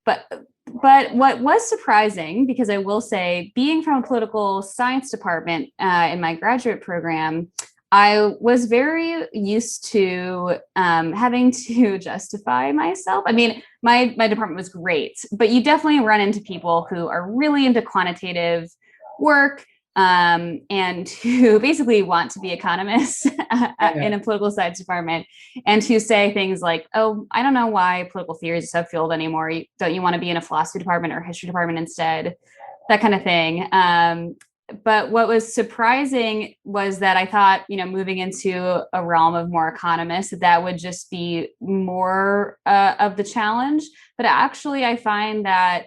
but what was surprising, because I will say, being from a political science department in my graduate program, I was very used to having to justify myself. I mean, my department was great, but you definitely run into people who are really into quantitative work and who basically want to be economists in a political science department, and who say things like, "Oh, I don't know why political theory is a subfield anymore. Don't you want to be in a philosophy department or history department instead?" That kind of thing. But what was surprising was that I thought, moving into a realm of more economists, that would just be more of the challenge. But actually, I find that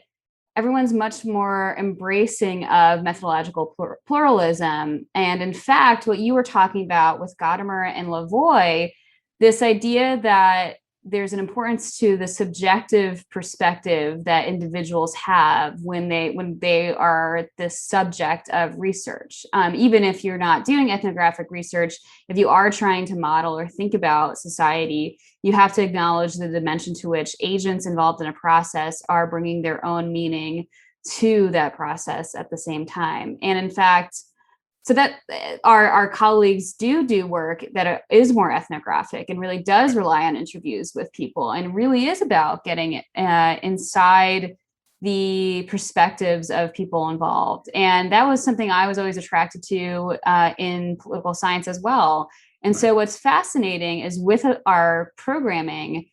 everyone's much more embracing of methodological pluralism. And in fact, what you were talking about with Gadamer and Lavoie, this idea that there's an importance to the subjective perspective that individuals have when they are the subject of research. Even if you're not doing ethnographic research, if you are trying to model or think about society, you have to acknowledge the dimension to which agents involved in a process are bringing their own meaning to that process at the same time. And in fact, so that our colleagues do work that is more ethnographic and really does rely on interviews with people and really is about getting inside the perspectives of people involved. And that was something I was always attracted to in political science as well. And so what's fascinating is with our programming,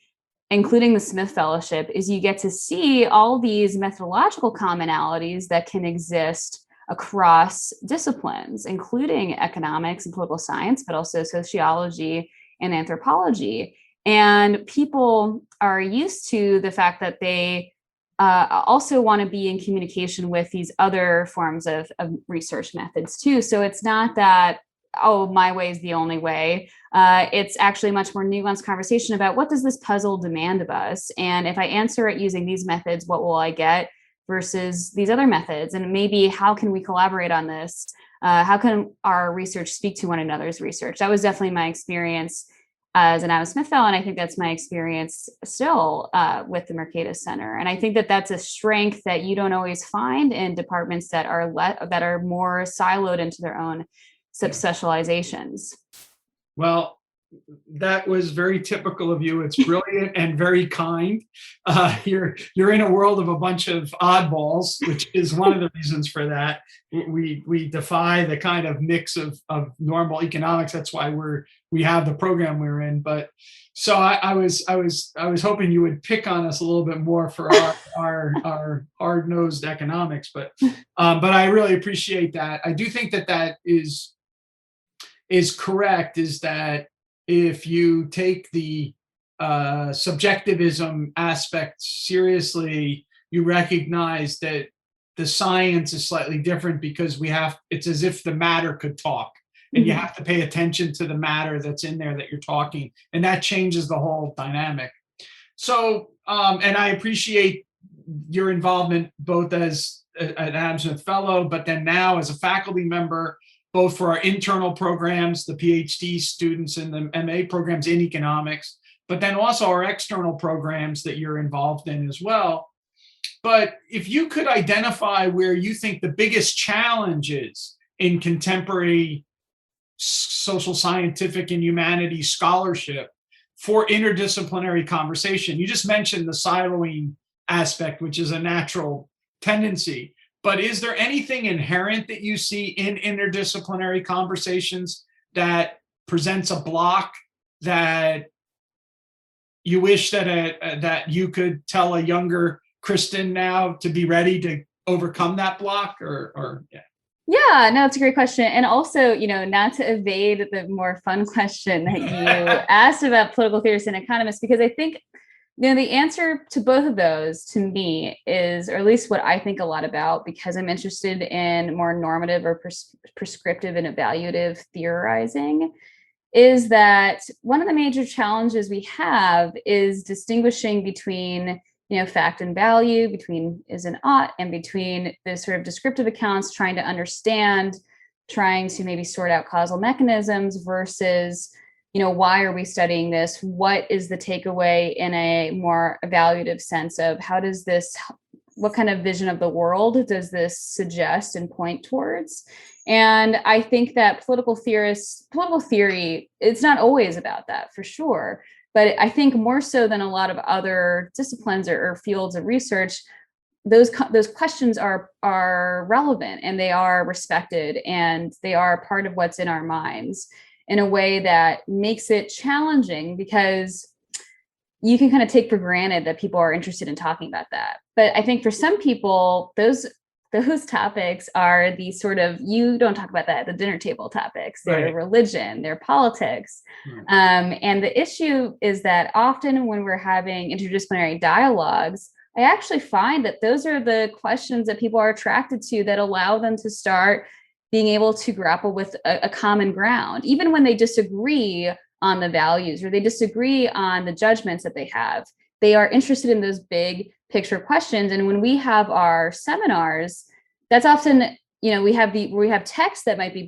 including the Smith Fellowship, is you get to see all these methodological commonalities that can exist across disciplines, including economics and political science, but also sociology and anthropology. And people are used to the fact that they also want to be in communication with these other forms of research methods too. So it's not that, oh, my way is the only way. It's actually a much more nuanced conversation about what does this puzzle demand of us? And if I answer it using these methods, what will I get versus these other methods? And maybe how can we collaborate on this? How can our research speak to one another's research? That was definitely my experience as an Adam Smith Fellow, and I think that's my experience still with the Mercatus Center. And I think that that's a strength that you don't always find in departments that are more siloed into their own subspecializations. Well, that was very typical of you. It's brilliant and very kind. You're in a world of a bunch of oddballs, which is one of the reasons for that. We defy the kind of mix of normal economics. That's why we have the program we're in. But so I was hoping you would pick on us a little bit more for our hard-nosed economics. But I really appreciate that. I do think that is correct. Is that if you take the subjectivism aspect seriously, you recognize that the science is slightly different because it's as if the matter could talk, and you have to pay attention to the matter that's in there that you're talking, and that changes the whole dynamic. So, and I appreciate your involvement both as an Adam Smith Fellow, but then now as a faculty member, both for our internal programs, the PhD students and the MA programs in economics, but then also our external programs that you're involved in as well. But if you could identify where you think the biggest challenge is in contemporary social, scientific, and humanities scholarship for interdisciplinary conversation, you just mentioned the siloing aspect, which is a natural tendency. But is there anything inherent that you see in interdisciplinary conversations that presents a block that you wish that you could tell a younger Kristen now to be ready to overcome that block? Yeah, no, it's a great question. And also, not to evade the more fun question that you asked about political theorists and economists, because I think the answer to both of those to me is, or at least what I think a lot about, because I'm interested in more normative or prescriptive and evaluative theorizing, is that one of the major challenges we have is distinguishing between, fact and value, between is and ought, and between the sort of descriptive accounts, trying to maybe sort out causal mechanisms versus, why are we studying this? What is the takeaway in a more evaluative sense of what kind of vision of the world does this suggest and point towards? And I think that political theory, it's not always about that for sure. But I think more so than a lot of other disciplines or fields of research, those questions are relevant, and they are respected, and they are part of what's in our minds in a way that makes it challenging, because you can kind of take for granted that people are interested in talking about that. But I think for some people, those topics are the sort of, you don't talk about that at the dinner table topics. They're right. Religion, they're politics. Right. And the issue is that often when we're having interdisciplinary dialogues, I actually find that those are the questions that people are attracted to, that allow them to start being able to grapple with a common ground, even when they disagree on the values or they disagree on the judgments that they have. They are interested in those big picture questions. And when we have our seminars, that's often, we have texts that might be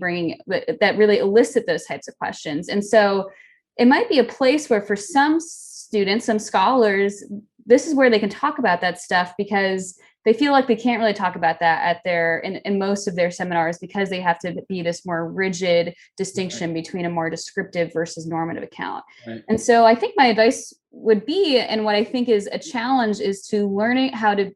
that really elicit those types of questions. And so it might be a place where for some students, some scholars, this is where they can talk about that stuff, because they feel like they can't really talk about that in most of their seminars, because they have to be this more rigid distinction between a more descriptive versus normative account. Right. And so I think my advice would be, and what I think is a challenge, is to learning how to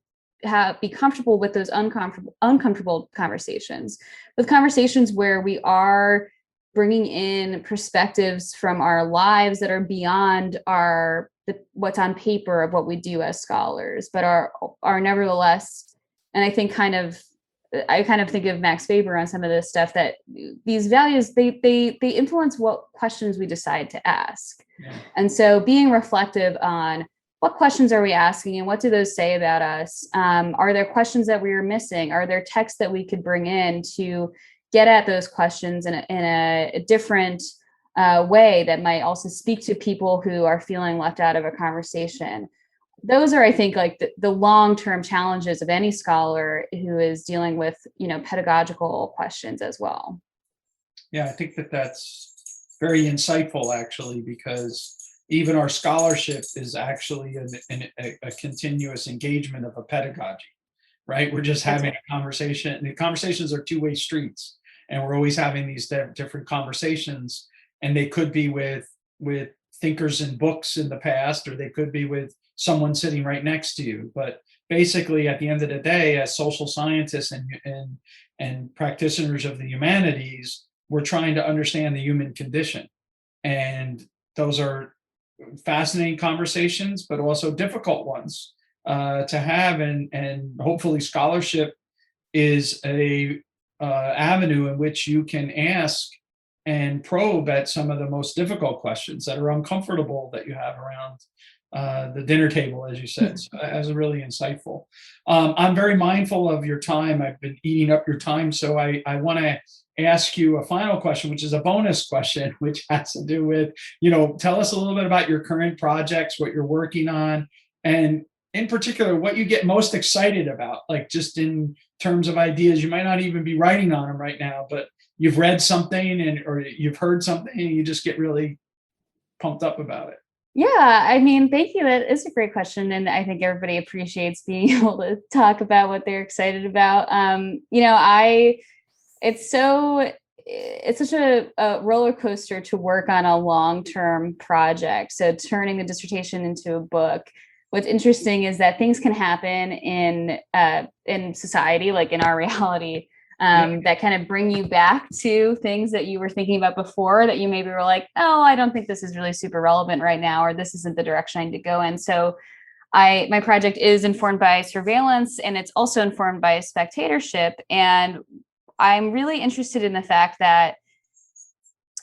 be comfortable with those uncomfortable conversations, with conversations where we are bringing in perspectives from our lives that are beyond our what's on paper of what we do as scholars, but are nevertheless, and I kind of think of Max Weber on some of this stuff, that these values, they influence what questions we decide to ask. Yeah. And so being reflective on what questions are we asking and what do those say about us? Are there questions that we are missing? Are there texts that we could bring in to get at those questions in a different way that might also speak to people who are feeling left out of a conversation? Those are, I think, like the long-term challenges of any scholar who is dealing with, pedagogical questions as well. Yeah, I think that's very insightful, actually, because even our scholarship is actually a continuous engagement of a pedagogy, right? We're just having a conversation. The conversations are two-way streets, and we're always having these different conversations, and they could be with thinkers and books in the past, or they could be with someone sitting right next to you. But basically, at the end of the day, as social scientists and practitioners of the humanities, we're trying to understand the human condition. And those are fascinating conversations, but also difficult ones to have. And hopefully scholarship is a avenue in which you can ask and probe at some of the most difficult questions that are uncomfortable that you have around the dinner table, as you said. So that was really insightful. I'm very mindful of your time. I've been eating up your time. So I want to ask you a final question, which is a bonus question, which has to do with, tell us a little bit about your current projects, what you're working on, and in particular, what you get most excited about, like just in terms of ideas. You might not even be writing on them right now, but you've read something or you've heard something and you just get really pumped up about it. Yeah, I mean, thank you. That is a great question. And I think everybody appreciates being able to talk about what they're excited about. It's such a roller coaster to work on a long-term project. So turning the dissertation into a book. What's interesting is that things can happen in society, like in our reality, that kind of bring you back to things that you were thinking about before that you maybe were like, oh, I don't think this is really super relevant right now, or this isn't the direction I need to go in. So my project is informed by surveillance, and it's also informed by spectatorship. And I'm really interested in the fact that,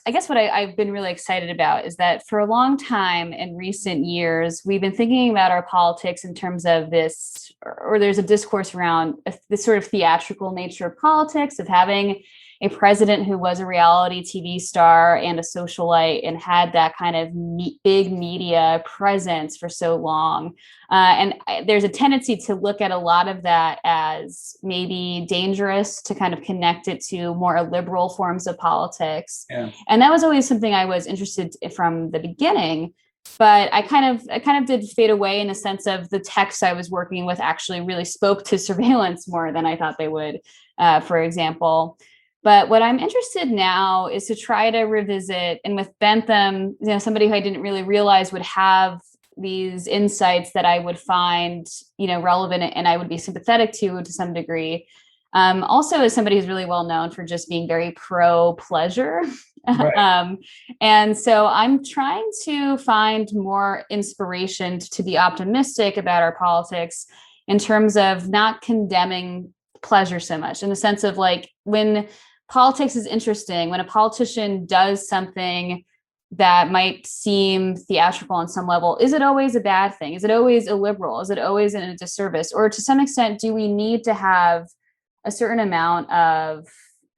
I guess what I've been really excited about is that for a long time in recent years, we've been thinking about our politics in terms of this, or there's a discourse around this sort of theatrical nature of politics, of having a president who was a reality TV star and a socialite and had that kind of big media presence for so long. And there's a tendency to look at a lot of that as maybe dangerous, to kind of connect it to more liberal forms of politics. Yeah. And that was always something I was interested in from the beginning. But I kind of did fade away in a sense of the texts I was working with actually really spoke to surveillance more than I thought they would, for example. But what I'm interested now is to try to revisit, and with Bentham, somebody who I didn't really realize would have these insights that I would find, relevant and I would be sympathetic to some degree. Also as somebody who's really well known for just being very pro pleasure. Right. And so I'm trying to find more inspiration to be optimistic about our politics in terms of not condemning pleasure so much, in the sense of like, when politics is interesting, when a politician does something that might seem theatrical on some level, is it always a bad thing? Is it always illiberal? Is it always in a disservice? Or to some extent, do we need to have a certain amount of,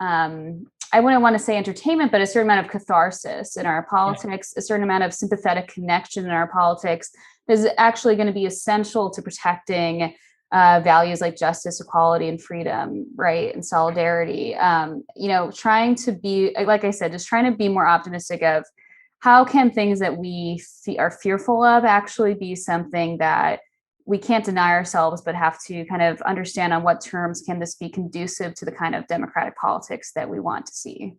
I wouldn't want to say entertainment, but a certain amount of catharsis in our politics, a certain amount of sympathetic connection in our politics is actually going to be essential to protecting values like justice, equality, and freedom, right? And solidarity. Trying to be, like I said, just trying to be more optimistic of how can things that we are fearful of actually be something that we can't deny ourselves, but have to kind of understand on what terms can this be conducive to the kind of democratic politics that we want to see.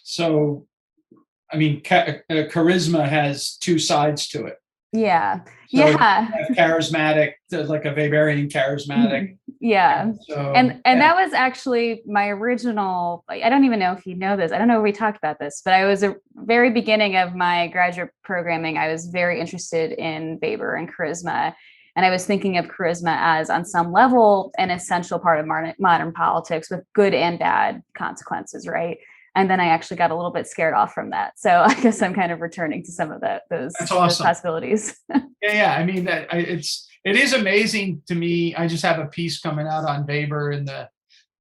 So, I mean, charisma has two sides to it. Yeah. So Yeah. charismatic, like a Weberian charismatic. Yeah. So, And that was actually my original, I don't even know if you know this. I don't know if we talked about this, but I was a very beginning of my graduate programming. I was very interested in Weber and charisma. And I was thinking of charisma as, on some level, an essential part of modern politics with good and bad consequences, right? And then I actually got a little bit scared off from that. So I guess I'm kind of returning to some of those possibilities. Yeah. I mean, it is amazing to me. I just have a piece coming out on Weber in the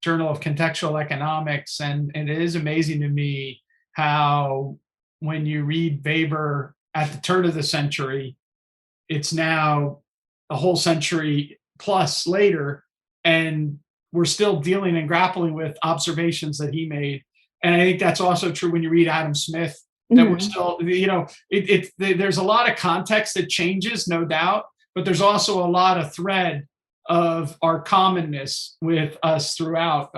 Journal of Contextual Economics. And it is amazing to me how when you read Weber at the turn of the century, it's now a whole century plus later, and we're still dealing and grappling with observations that he made. And I think that's also true when you read Adam Smith, that we're still, there's a lot of context that changes, no doubt, but there's also a lot of thread of our commonness with us throughout.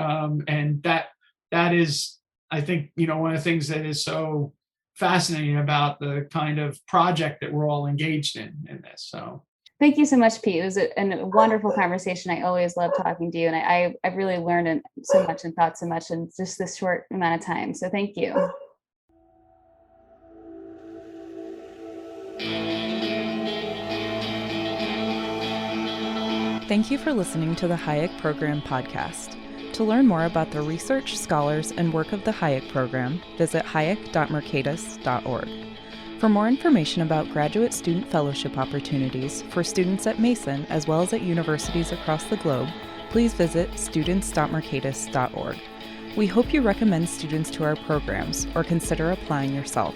And that is, I think, one of the things that is so fascinating about the kind of project that we're all engaged in this. So thank you so much, Pete. It was a wonderful conversation. I always love talking to you, and I've really learned so much and thought so much in just this short amount of time. So thank you. Thank you for listening to the Hayek Program podcast. To learn more about the research, scholars, and work of the Hayek Program, visit hayek.mercatus.org. For more information about graduate student fellowship opportunities for students at Mason as well as at universities across the globe, please visit students.mercatus.org. We hope you recommend students to our programs or consider applying yourself.